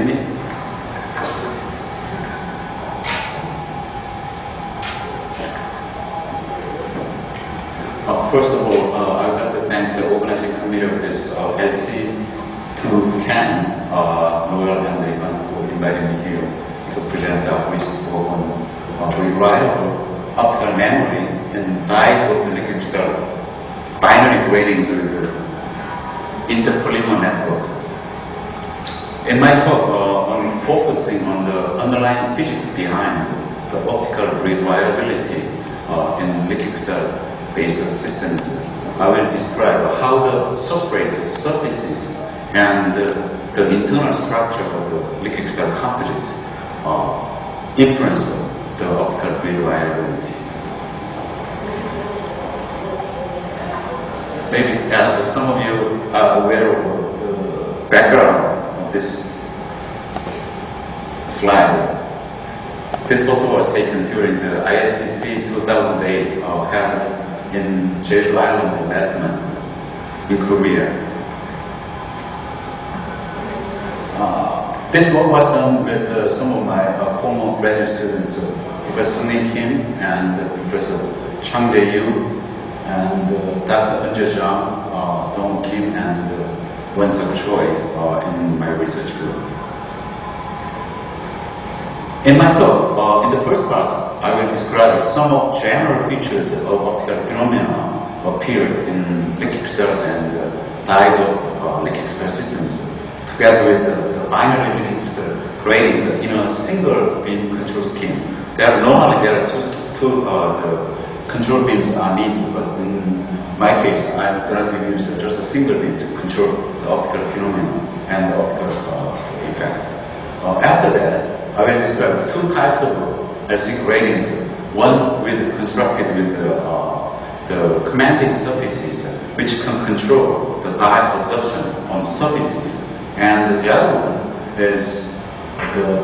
minute. First of all, I would like to thank the organizing committee of this LC, to Ken, Noel, and Ivan for inviting me here to present our recent work on rewritable optical memory and die-doped liquid crystal binary gratings with the Inter-Polymer networks. In my talk, I'm focusing on the underlying physics behind the optical rewritability in liquid crystal-based systems. I will describe how the substrate surfaces and the internal structure of the liquid crystal composite influence the optical rewritability. Maybe as some of you are aware of the background of this slide, this photo was taken during the ISCC 2008 held in Jeju Island last month in Korea. This work was done with some of my former graduate students, Professor Ning Kim and Professor Chang Jae-yu, and Dr. Eunje Jang, Dong Kim, and Won-Suk Choi in my research group. In my talk, in the first part, I will describe some of general features of optical phenomena appeared in liquid crystals and die-doped liquid crystal systems, together with the binary liquid crystal gratings in a single beam control scheme. Normally there are two the control beams are needed, but in my case, I'm going to use just a single beam to control the optical phenomena and the optical effect. After that, I will describe two types of LC gratings. One constructed with the commanding surfaces, which can control the dye absorption on surfaces, and the other one is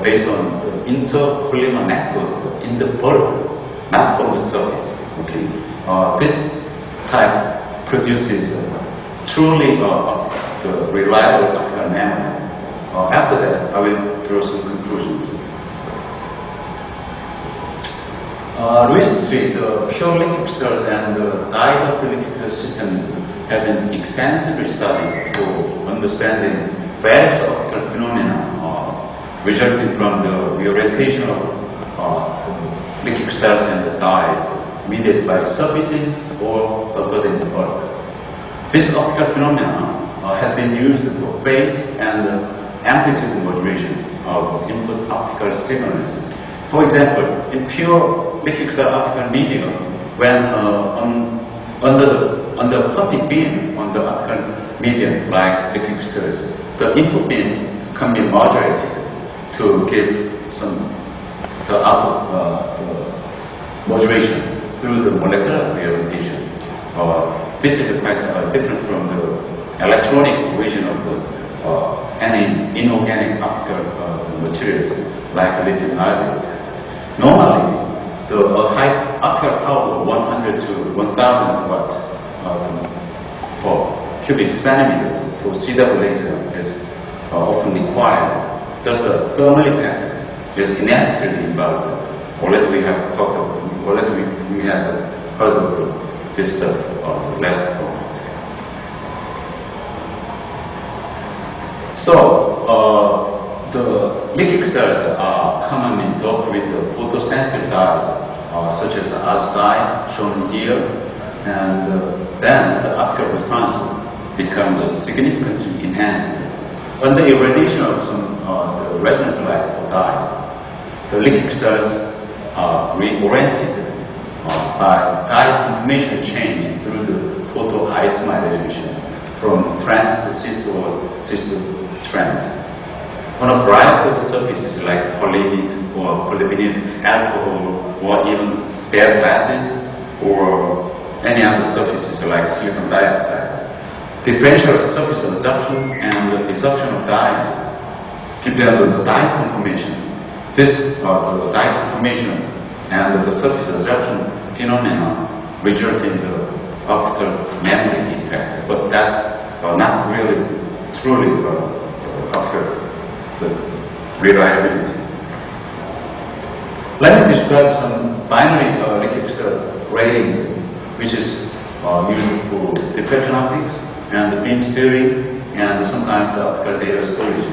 based on the inter-polymer networks in the bulk, not on the surface. Okay, this type produces truly the reliable optical memory. After that, I will draw some conclusions. Recently, the pure liquid crystals and the die-doped liquid crystal systems have been extensively studied for understanding various optical phenomena resulting from the reorientation of liquid crystals and the dyes mediated by surfaces or occurred in the bulk. This optical phenomena has been used for phase and amplitude modulation of input optical signals. For example, in pure liquid crystal optical medium, when under pumping beam on the optical medium like liquid crystals, the input beam can be modulated to give the output modulation through the molecular reorientation. This is quite different from the electronic version of any inorganic optical materials like lithium iodide. Normally, the high optical power of 100 to 1000 watt per cubic centimeter for CW laser is often required. Thus, the thermal effect is inevitably involved. Already we have talked about, already we have heard of this stuff last time. So, the liquid crystals are commonly doped with the photosensitive dyes, such as as dye shown here, and then the optical response becomes significantly enhanced. Under irradiation of some the resonance light for dyes, the liquid crystals are reoriented by dye conformation change through the photoisomerization from trans to cis or cis to trans. On a variety of surfaces like polyimide or polyvinyl alcohol or even bare glasses or any other surfaces like silicon dioxide, differential surface absorption and the desorption of dyes depend on the dye conformation. This the dye conformation and the surface absorption phenomena result in the optical memory effect, but that's not really truly optical. rewritability. Let me describe some binary liquid crystal gratings, which is used for diffraction optics and beam steering and sometimes the optical data storage.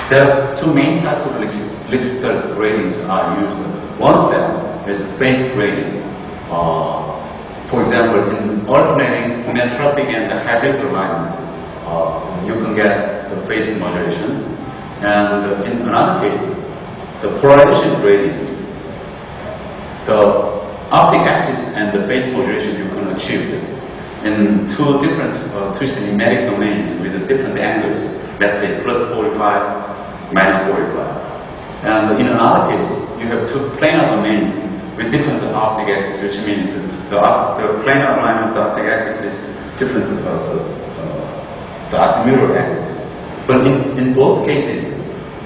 There are two main types of liquid crystal gratings are used. One of them is phase grating. For example, in alternating homeotropic and hybrid alignment, you can get the phase modulation. And in another case, the polarization grating, the optic axis and the phase modulation you can achieve in two different twisted nematic domains with different angles, let's say plus 45, minus 45. And in another case, you have two planar domains with different optic axis, which means the planar alignment of the optic axis is different from the azimuthal angles. But in both cases,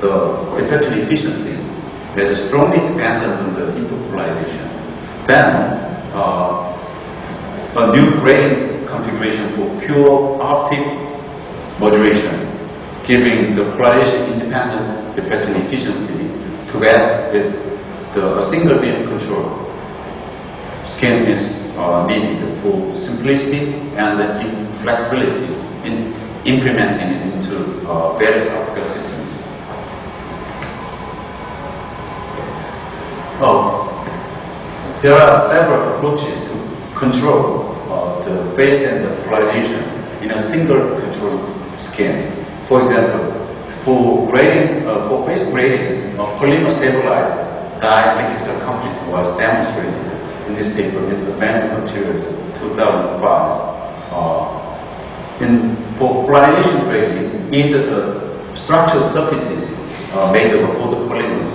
the diffraction efficiency is strongly dependent on the interpolarization. Then, a new grating configuration for pure optic modulation, giving the polarization independent diffraction efficiency together with a single beam control scheme is needed for simplicity and flexibility in implementing it into various optical systems. There are several approaches to control the phase and the polarization in a single control scheme. For example, for phase grating, polymer stabilized dielectric crystal composite was demonstrated in this paper in Advanced Materials 2005. For polarization grating, either the structural surfaces made of photopolymers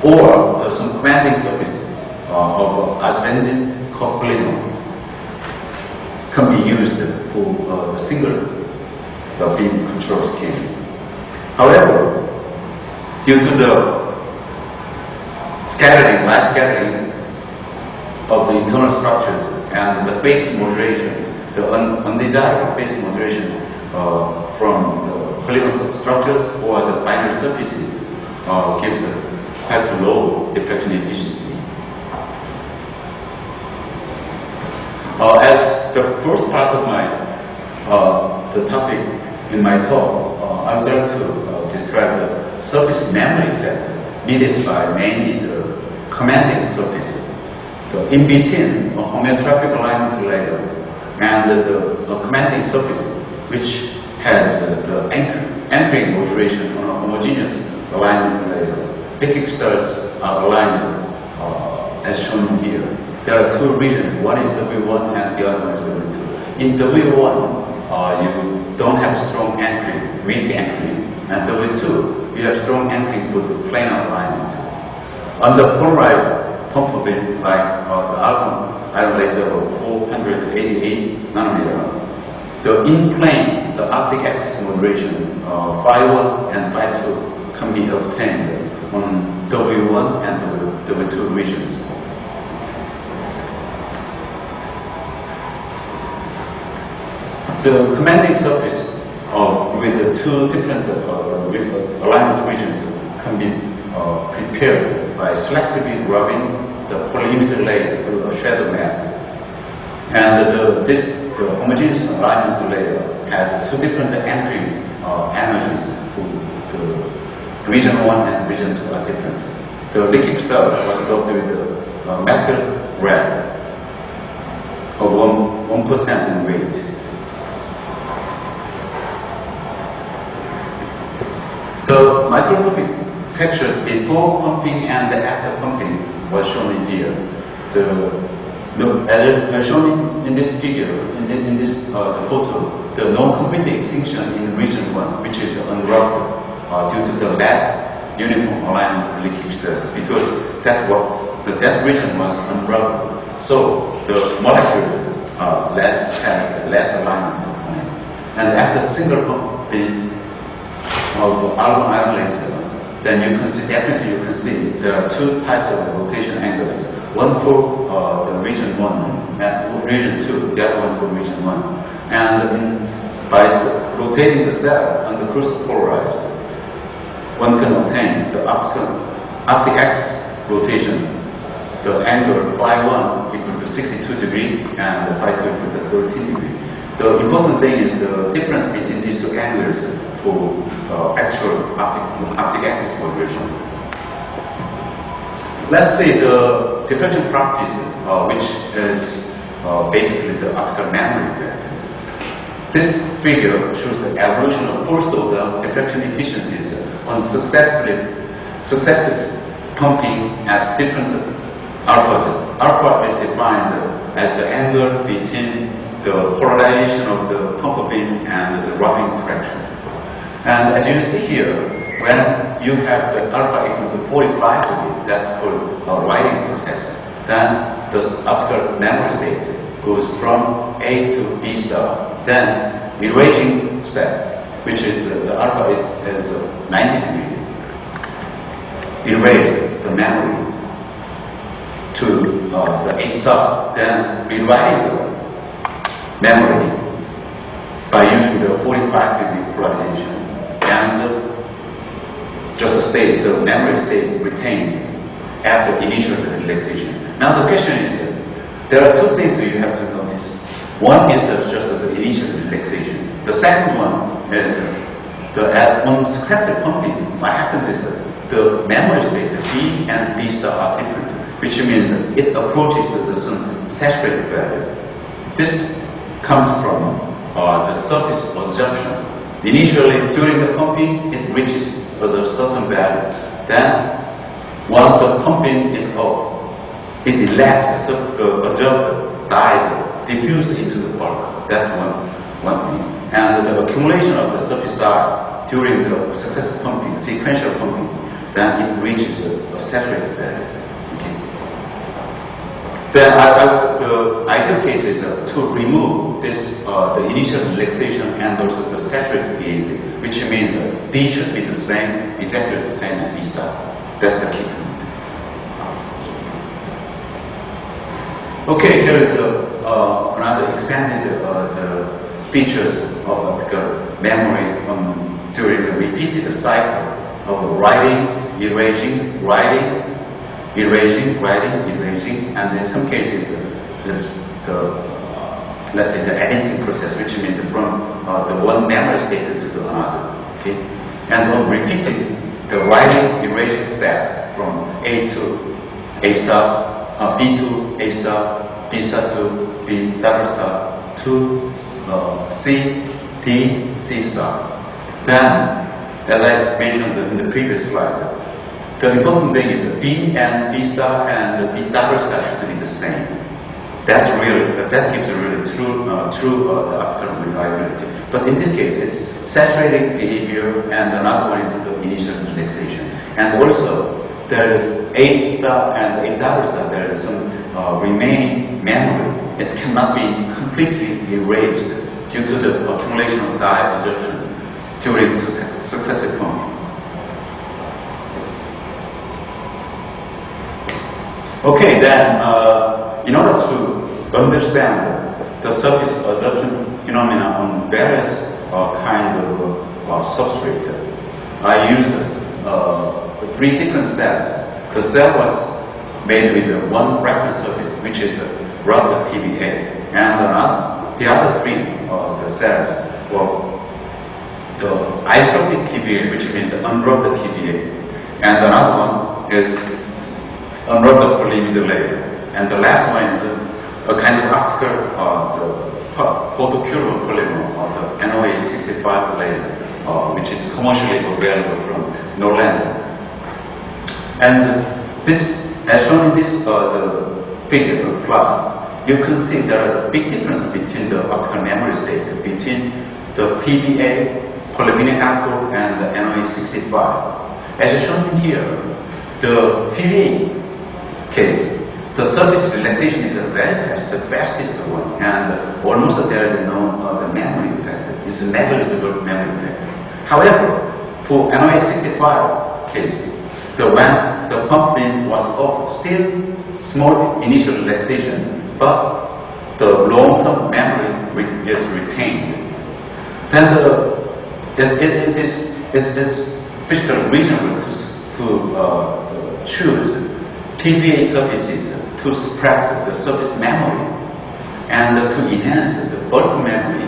or some commanding surface of asbenzene copolymer can be used for a single beam control scheme. However, due to the light scattering of the internal structures and the phase modulation, the undesirable phase modulation from the polymer structures or the binary surfaces gives a quite low diffraction efficiency. As the first part of the topic in my talk, I would like to describe the surface memory effect mediated by mainly the commanding surface, the in between a homeotropic alignment layer and the commanding surface, which has the anchoring modulation on a homogeneous alignment layer. Liquid crystals are aligned as shown here. There are two regions. One is W1 and the other one is W2. In W1, you don't have strong anchoring, weak anchoring. And W2, you have strong anchoring for the planar alignment. On the polarized pump beam, like the ion laser of 488 nanometer, the in-plane, the optic axis modulation, phi1 and phi2 can be obtained on W1 and W2 regions. The commanding surface with the two different alignment regions can be prepared by selectively rubbing the polyimide layer through a shadow mask. And the homogeneous alignment layer has two different anchoring energies for the region 1 and region 2 are different. The liquid crystal was doped with the methyl red of 1% in weight. The microscopic textures before pumping and after pumping was shown in here. As shown in this figure, in this the photo, the non-complete extinction in region 1, which is unrubbed due to the less uniform alignment of liquid crystals, because that region was unrubbed. So the molecules has less alignment on it. And after single pumping of argon ion laser, then you can see, definitely you can see there are two types of rotation angles. One for the region 1 and region 2, the other one for region 1. And by rotating the cell on the crystal polarized, one can obtain the optic axis rotation, the angle phi1 equal to 62 degree and the phi2 equal to 13 degree. The important thing is the difference between these two angles for actual optic axis configuration. Let's say the diffraction properties, which is basically the optical memory effect. This figure shows the evolution of first-order diffraction efficiencies on successive pumping at different alphas. Alpha is defined as the angle between the polarization of the pump beam and the wrapping fraction. And as you see here, when you have the alpha equal to 45 degree, that's called a writing process. Then the optical memory state goes from A to B star. Then erasing step, which is the alpha is 90 degree, erase the memory to the A star. Then rewriting the memory by using the 45 degree polarization. And just the states, the memory states retains after initial relaxation. Now the question is, there are two things you have to notice. One is just the initial relaxation. The second one is on successive pumping, what happens is the memory state, the B and B star are different, which means it approaches some saturated value. This comes from the surface absorption. Initially, during the pumping, it reaches a certain value. Then, while the pumping is off, it relaxes, so the absorbed dyes diffused into the bulk. That's one thing. And the accumulation of the surface dye during the successive pumping, sequential pumping, then it reaches a saturated value. Okay. Then the ideal case is to remove this the initial relaxation and also the saturated behavior, which means B should be the same, exactly the same as B star. That's the key. Okay, here is another expanded the features of optical memory during the repeated cycle of writing, erasing, writing, erasing, writing, erasing, and in some cases it's the let's say the editing process, which means from the one memory state to the another. Okay, and on repeating the writing, erasing steps from A to A star. B to A star, B star to B double star, to C, D, C star. Then, as I mentioned in the previous slide, the important thing is B and B star and B double star should be the same. That gives a really true the optical reliability. But in this case, it's saturating behavior, and another one is the initial relaxation. And also, there is A star and A double star. There is some remaining memory. It cannot be completely erased due to the accumulation of dye absorption during successive pumping. Okay, then in order to understand the surface absorption phenomena on various kinds of substrate, I used three different cells. The cell was made with one reference surface, which is rubbed PVA, and the other three the cells were the isotropic PVA, which means unrubbed PVA, and another one is unrubbed polyimide layer, and the last one is a kind of optical the photocurable polymer, or the NOA65 layer, which is commercially available from Norland. And this, as shown in this the figure plot, you can see there are big differences between the optical memory state between the PVA, polyvinyl alcohol, and the NOA65. As shown in here, the PVA case, the surface relaxation is very fast, the fastest one, and almost there is no the memory effect. It's a negligible memory effect. However, for NOA65 case, when the pump beam was off, still small initial relaxation, but the long-term memory is retained. Then it's physical reasonable to choose PVA surfaces to suppress the surface memory and to enhance the bulk memory,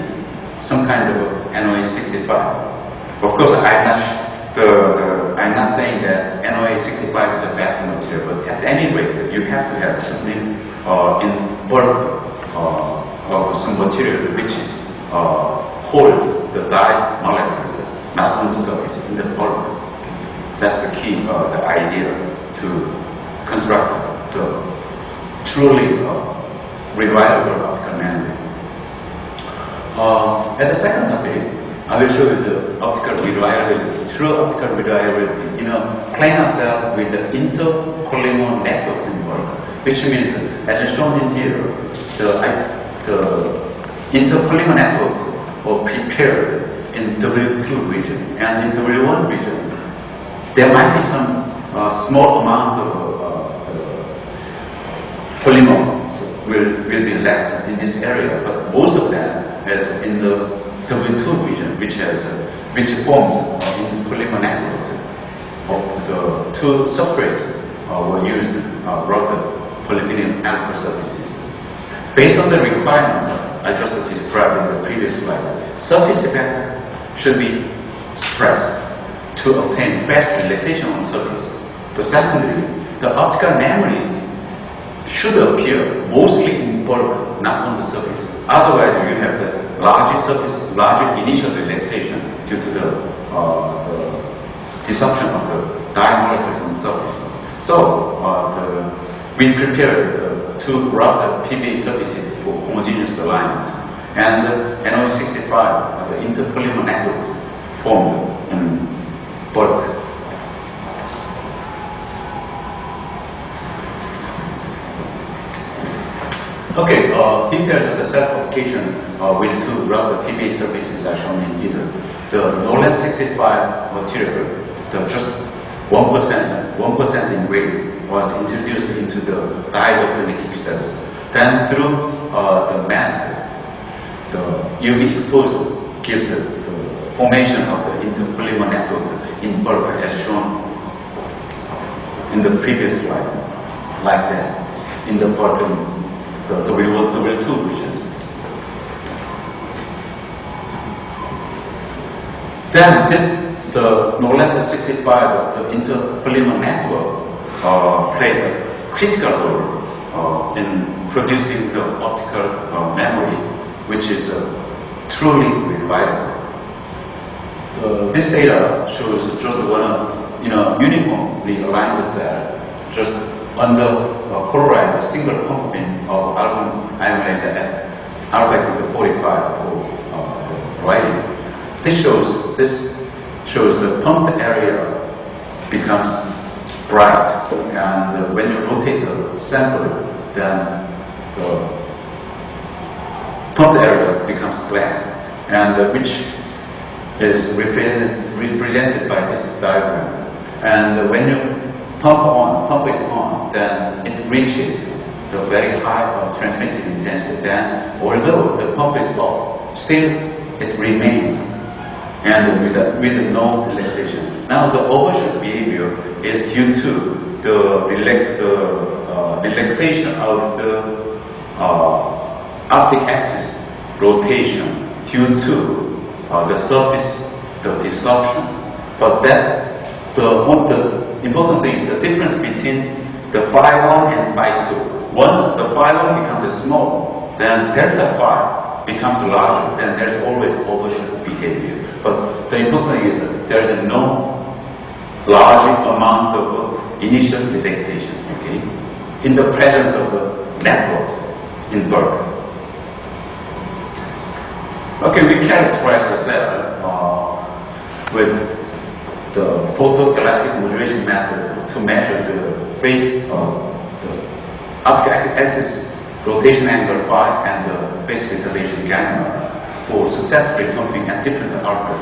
some kind of NOA65. Of course, I'm not saying that NOA65 is the best material, but at any rate, you have to have something in bulk of some material which holds the dye molecules, not on the surface, in the bulk. That's the key, the idea to construct the truly rewritable optical memory. As a second topic, I will show you the optical rewritability, true optical rewritability in a planar cell with the inter-polymer networks involved, which means, as shown in here, the inter-polymer networks were prepared in W2 region, and in W1 region, there might be some small amount of polymers will be left in this area, but most of them is in the W2 region, which forms into polymer networks. Of the two substrates were used rubber polyvinyl alcohol surfaces. Based on the requirement I just described in the previous slide, surface effect should be suppressed to obtain fast relaxation on surface. But secondly, the optical memory should appear mostly in bulk, not on the surface. Otherwise, you have the larger surface, larger initial relaxation due to the disruption of the dye molecules on the surface. So, we prepared the two rubber PVA surfaces for homogeneous alignment, and the NOA65, the inter-polymer networks, formed in bulk. Okay, details of the cell application with two rubber PVA surfaces are shown in here. The Nolan 65 material, just 1% in weight, was introduced into the dye leakage cells. Then through the mask, the UV exposure gives the formation of the inter-polymer networks in bulk, as shown in the previous slide, like that, in the bottom, the W2 regions. Then the Nolan 65, the inter-polymer network, plays a critical role in producing the optical memory, which is truly rewritable. This data shows just one, uniformly aligned cell, just under polarized single pumping of argon ionizer at alpha equal to 45 for the writing. This shows the pumped area becomes bright, and when you rotate the sample, then the pumped area becomes black, and which is represented by this diagram. And when you pump is on, then it reaches the very high transmitted intensity. Then, although the pump is off, still it remains, and with no relaxation. Now, the overshoot behavior is due to the relaxation of the optic axis rotation due to the surface, the disruption. But the important thing is the difference between the phi 1 and phi 2. Once the phi 1 becomes small, then delta phi becomes larger, then there's always overshoot behavior. But the important thing is that there's no large amount of initial relaxation, okay, in the presence of the networks in bulk. Okay, we characterize the cell with the photoelastic modulation method to measure the phase of the optic axis rotation angle phi and the phase retardation gamma for successfully pumping at different alphas.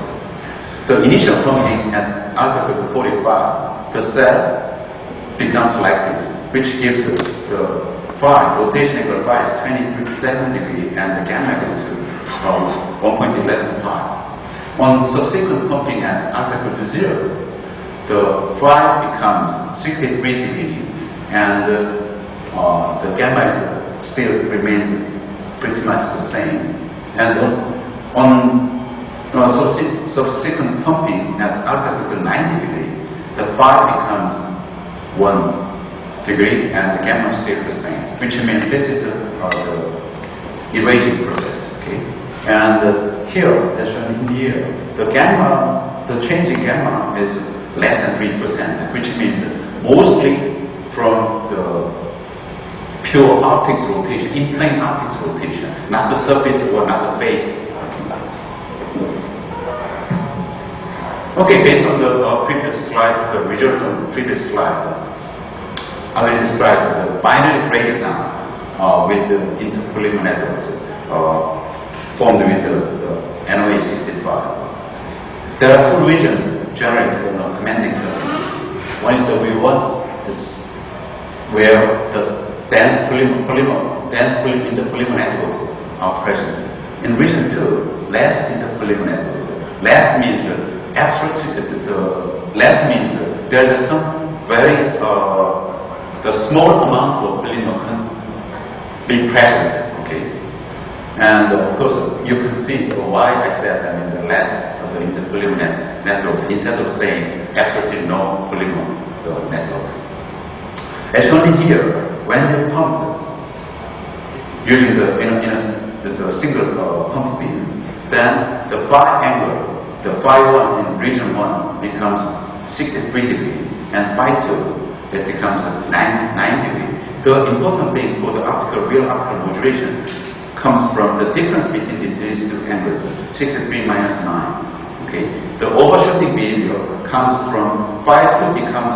The initial pumping at alpha equal to 45, the cell becomes like this, which gives the phi, rotation angle phi is 27 degrees and the gamma equal to 1.11 pi. On subsequent pumping at alpha equal to 0, the phi becomes 63 degrees, and the gamma is still remains pretty much the same. And on subsequent pumping at alpha equal to 90 degrees, the phi becomes 1 degree and the gamma is still the same, which means this is the erasing process. Okay, and here, as shown here, the gamma, the change in gamma is less than 3%, which means mostly from the pure optics rotation, in-plane optics rotation, not the surface or not the phase. Okay, based on the previous slide, the result on the previous slide, I will describe the binary breakdown with the Inter-Polymer networks formed with the NOA 65. There are two regions generated on the commanding surfaces. One is the V1, it's where the dense Inter-Polymer networks are present. In region 2, less Inter-Polymer networks. Less means less means there is some very the small amount of polymer can be present. Okay, and of course you can see why I said the less of the Inter-Polymer networks instead of saying absolutely no polymer networks. As shown here, when you pump using the single pump beam, then the phi angle, the phi 1 in region 1 becomes 63 degrees, and phi 2 it becomes 9 degrees. The important thing for the real optical modulation comes from the difference between these two angles, 63 minus 9. Okay, the overshooting behavior comes from phi 2 becomes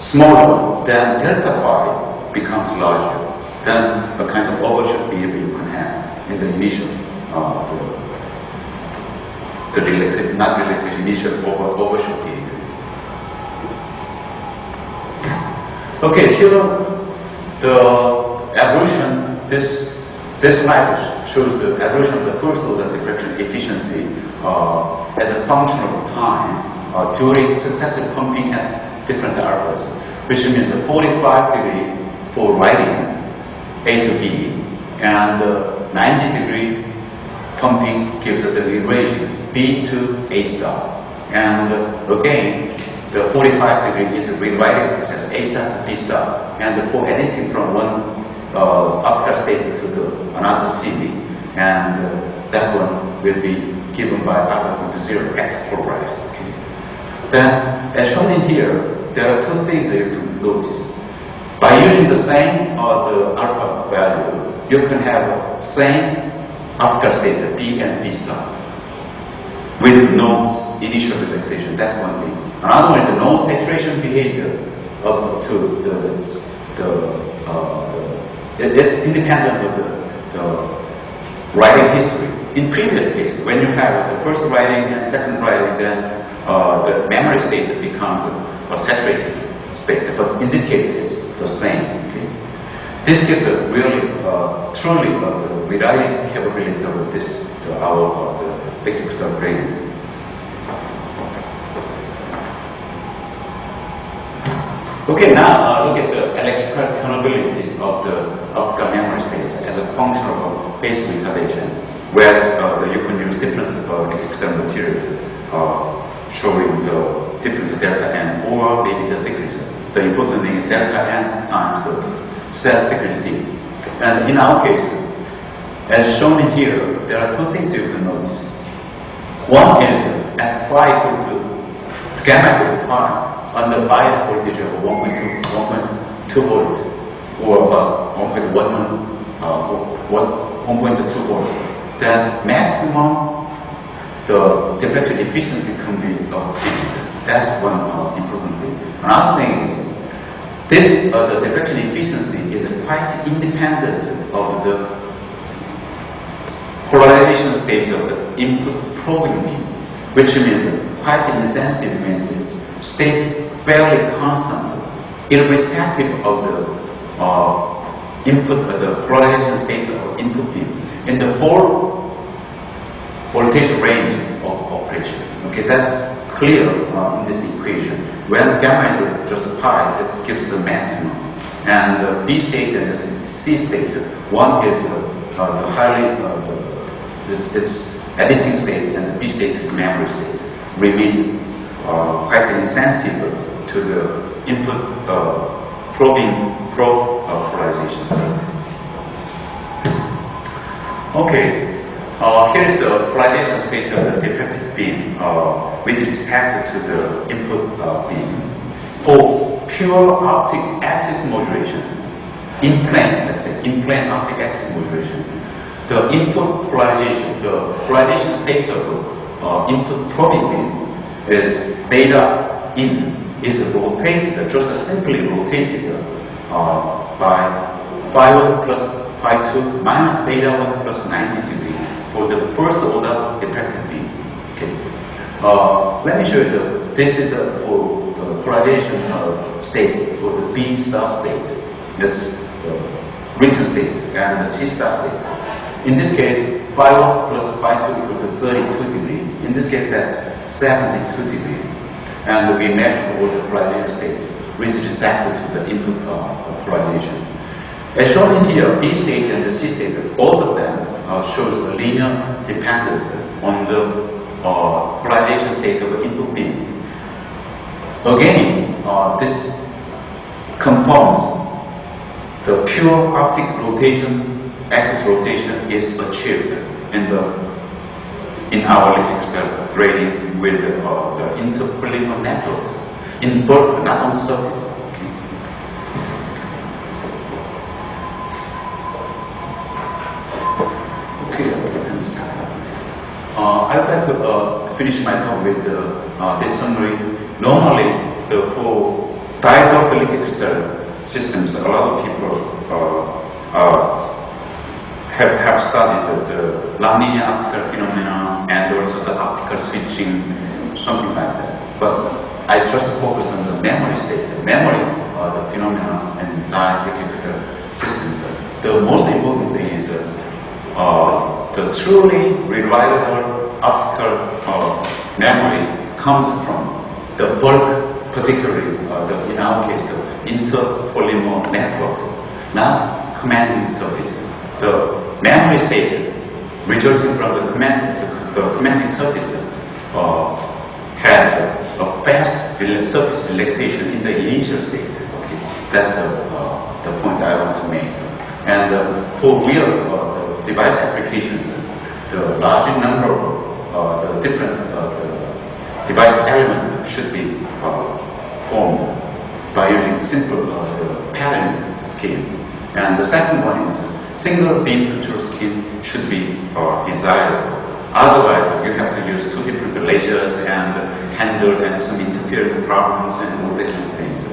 smaller, then delta phi becomes larger. Then the kind of overshoot behavior you can have in the initial, the relaxation, not relaxation, initial overshoot behavior. Okay, here the evolution. This slide shows the evolution of the first order diffraction efficiency as a function of time during successive pumping at different alphas, which means 45 degree for writing A to B, and 90 degree pumping gives us the erasure B to A star. And again, the 45 degree is a rewriting process, A star to B star, and for editing from one optical state to another CV, and that one will be given by alpha equal to 0 X polarized. Okay. Then, as shown in here, there are two things that you can notice. By using the same the alpha value, you can have same optical state, B and B star, with no initial relaxation. That's one thing. Another one is the no saturation behavior up to it's independent of the writing history. In previous case, when you have the first writing and second writing, then the memory state becomes a saturated state. But in this case, it's the same. Okay? This gives a really, truly the rewriting capability of this, our big crystal grating. Okay, now look at the electrical tunability of the optical memory states as a function of phase retardation, where you can use different external materials showing the different delta n or maybe the thickness. The important thing is delta n times the cell thickness d. And in our case, as shown in here, there are two things you can notice. One is at phi equal to gamma equal to pi, under bias voltage of 1.2 volt or 1.2 volt, then maximum the diffraction efficiency can be obtained. That's one important thing. Another thing is this the diffraction efficiency is quite independent of the polarization state of the input probing beam, which means quite insensitive means it stays fairly constant, irrespective of the input, the polarization state of input beam in the whole voltage range of operation. Okay, that's clear in this equation. When gamma is just pi, it gives the maximum. And the B state and the C state, one is the highly, it's editing state, and the B state is memory state, remains quite insensitive to the input probe polarization state. Okay, here is the polarization state of the diffracted beam with respect to the input beam. For pure optic axis modulation, in plane, let's say, in plane optic axis modulation, the input polarization, the polarization state of input probing beam is theta in, is rotated, just simply rotated by phi 1 plus phi 2 minus theta 1 plus 90 degree for the first order diffracted beam. Okay. Let me show you this is for the polarization states for the B star state. That's the written state and the C star state. In this case, phi 1 plus phi 2 equal to 32 degree. In this case, that's 72 degree. And we measure all the polarization states with respect to the input polarization. As shown in here, B state and the C state, both of them shows a linear dependence on the polarization state of the input beam. Again, this confirms the pure optic rotation, axis rotation is achieved in our electrical grating with the Inter-Polymer networks in bulk, not on surface. I would like to finish my talk with this summary. Normally, for diodes electric crystal systems, a lot of people have studied the nonlinear optical phenomena and also the optical switching, something like that. But I just focus on the memory state, the memory, the phenomena and dielectric crystal systems. The most important thing is the truly reliable optical memory comes from the bulk, particularly in our case, the Inter-Polymer networks, not commanding surface. The memory state resulting from the commanding surface has a fast surface relaxation in the initial state. Okay, that's the point I want to make. And for real device applications, the larger number of the different device elements should be formed by using simple pattern scheme. And the second one is single beam control scheme should be desired. Otherwise, you have to use two different lasers and handle and some interference problems and all that kind of things.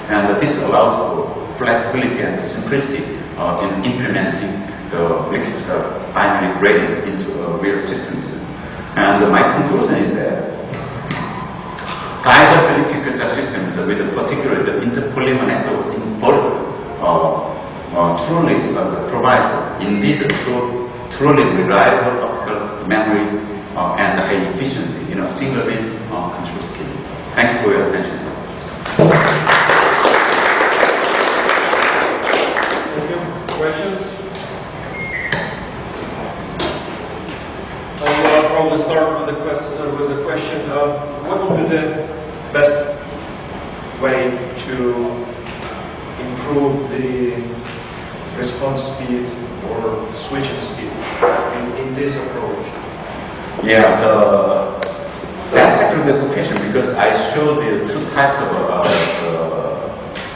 And this allows for flexibility and simplicity in implementing the binary grating into real systems. And my conclusion is that diodes electric crystal systems with particularly the Inter-Polymer networks in bulk truly provides indeed a truly reliable optical memory and high efficiency in a single beam control scheme. Thank you for your attention. Thank you. Questions? I'll probably start with the question of what would be the best way to improve the response speed or switching speed in this approach? Yeah, that's actually the good question because I showed the two types of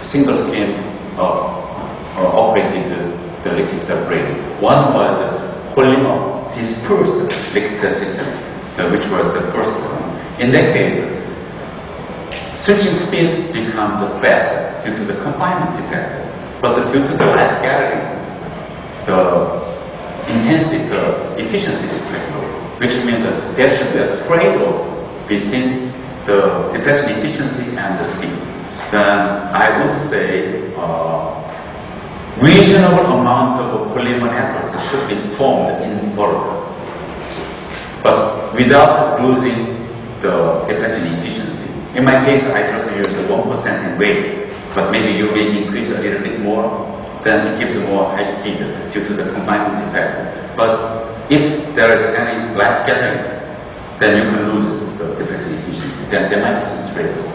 single scheme operated the electrical grating. One was polymer dispersed electrical system, which was the first one. In that case, switching speed becomes faster due to the confinement effect. But due to the light scattering, the intensity, the efficiency is quite low, which means that there should be a trade-off between the diffraction efficiency and the speed. Then I would say reasonable amount of polymer networks should be formed in bulk, but without losing the deflection efficiency. In my case, I just use 1% in weight, but maybe you may increase a little bit more, then it gives more high speed due to the confinement effect. But if there is any light scattering, then you can lose the deflection efficiency. Then there might be some trade-off.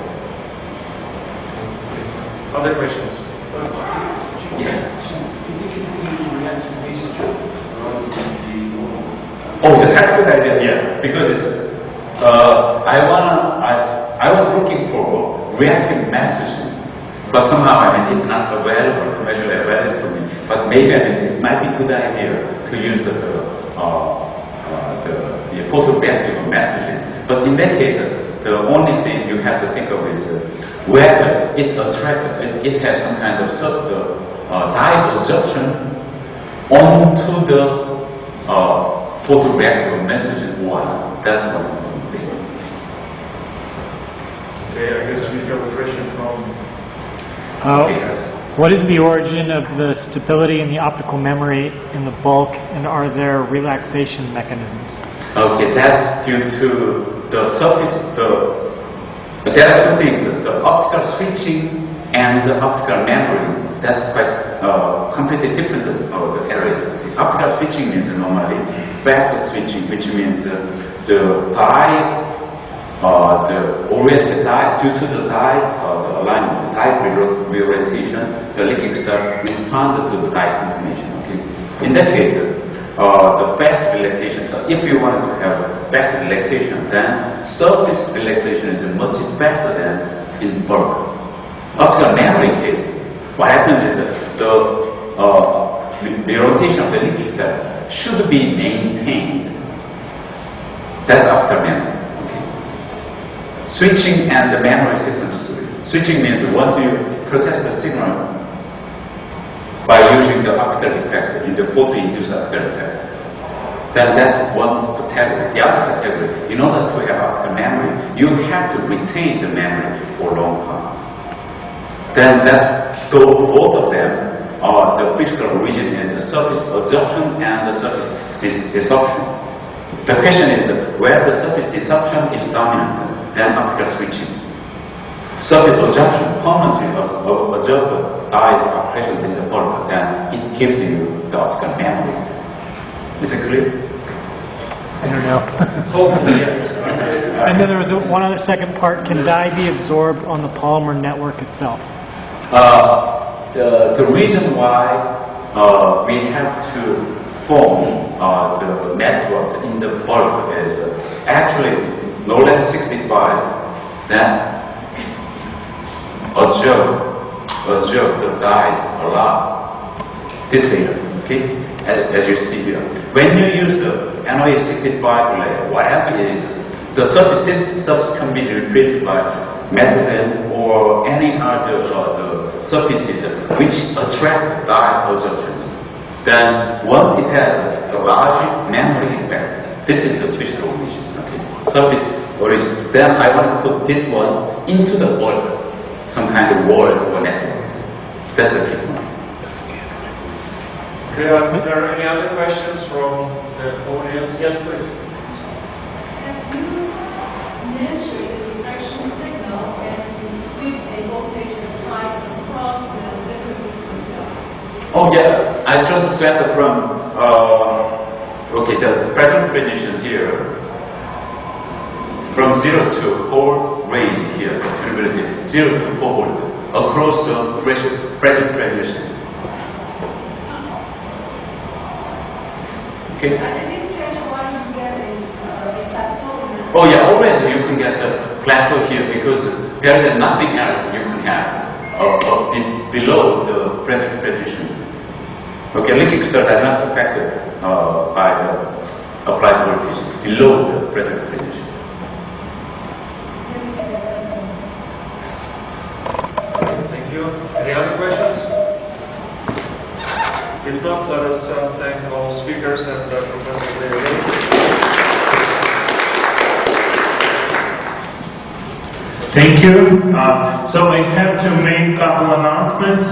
Other questions? Yeah. Oh, yeah, that's a good idea. Yeah, because it's, I was looking for reactive messaging, but somehow it's not available, commercially available to me. But maybe it might be a good idea to use the photoreactive messaging. But in that case, the only thing you have to think of is whether it has some kind of dye absorption onto the photoreactive messaging one. That's one thing. Okay, I guess we have a question from. What is the origin of the stability in the optical memory in the bulk, and are there relaxation mechanisms? Okay, that's due to the surface. There are two things: the optical switching and the optical memory. That's quite completely different the areas. The optical switching means normally fast switching, which means the dye, the oriented dye, due to the dye, the alignment, the dye reorientation, the leaking star responded to the dye conformation. Okay, in that case, the fast relaxation. If you want to have fast relaxation, then surface relaxation is much faster than in bulk. Optical memory case, what happens is the orientation of the leaking star should be maintained. That's optical memory. Okay. Switching and the memory is different story. Switching means once you process the signal by using the optical effect, in the photo-induced optical effect, then that's one category. The other category, in order to have optical memory, you have to retain the memory for a long time. Then both of them are the physical origin is the surface absorption and the surface disruption. The question is where the surface disruption is dominant, then optical switching. Surface absorption permanently absorbed dyes are present in the bulk, then it gives you the optical memory. Is it clear? I don't know. Hopefully, yes. And then there was one other second part. Can dye be absorbed on the polymer network itself? The reason why we have to form the networks in the bulk is actually no less 65, then observe the dyes a lot. This data, okay, as you see here. When you use the NOA 65 layer, whatever it is, the surface, this surface can be replaced by methylene or any other surfaces which attract dye absorptions. Then once it has a large memory effect, this is the physical origin. Okay, surface origin. Then I want to put this one into the bulk, some kind of world or network. That's the key one. Okay, are there any other questions from the audience? Yes, please. Have you measured the diffraction signal as you sweep a voltage applied across the liquid crystal cell? Oh yeah, I just set from the fretting precision here from 0 to 4 range here, the tunability 0 to 4 volt across the fretting precision. Okay. I didn't catch why you get a plateau in this. Oh yeah, always you can get the plateau here because there is nothing else you can have below the fretting precision. Okay, leaking star does not affected by the applied voltage below the fretting precision. Thank you. Any other questions? If not, let us thank all speakers and Professor Mediated. Thank you. So I have to make a couple announcements.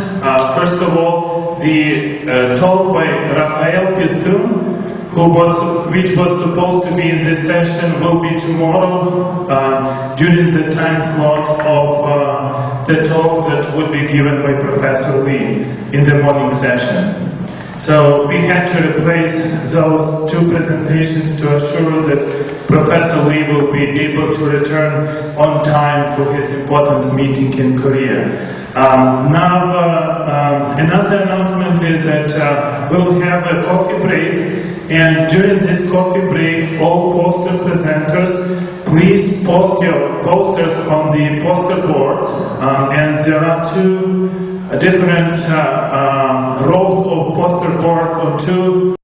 First of all, the talk by Rafael Pistun which was supposed to be in this session will be tomorrow during the time slot of the talk that would be given by Professor Lee in the morning session. So we had to replace those two presentations to assure that Professor Lee will be able to return on time for his important meeting in Korea. Another announcement is that we'll have a coffee break, and during this coffee break, all poster presenters, please post your posters on the poster boards, and there are two different rows of poster boards on two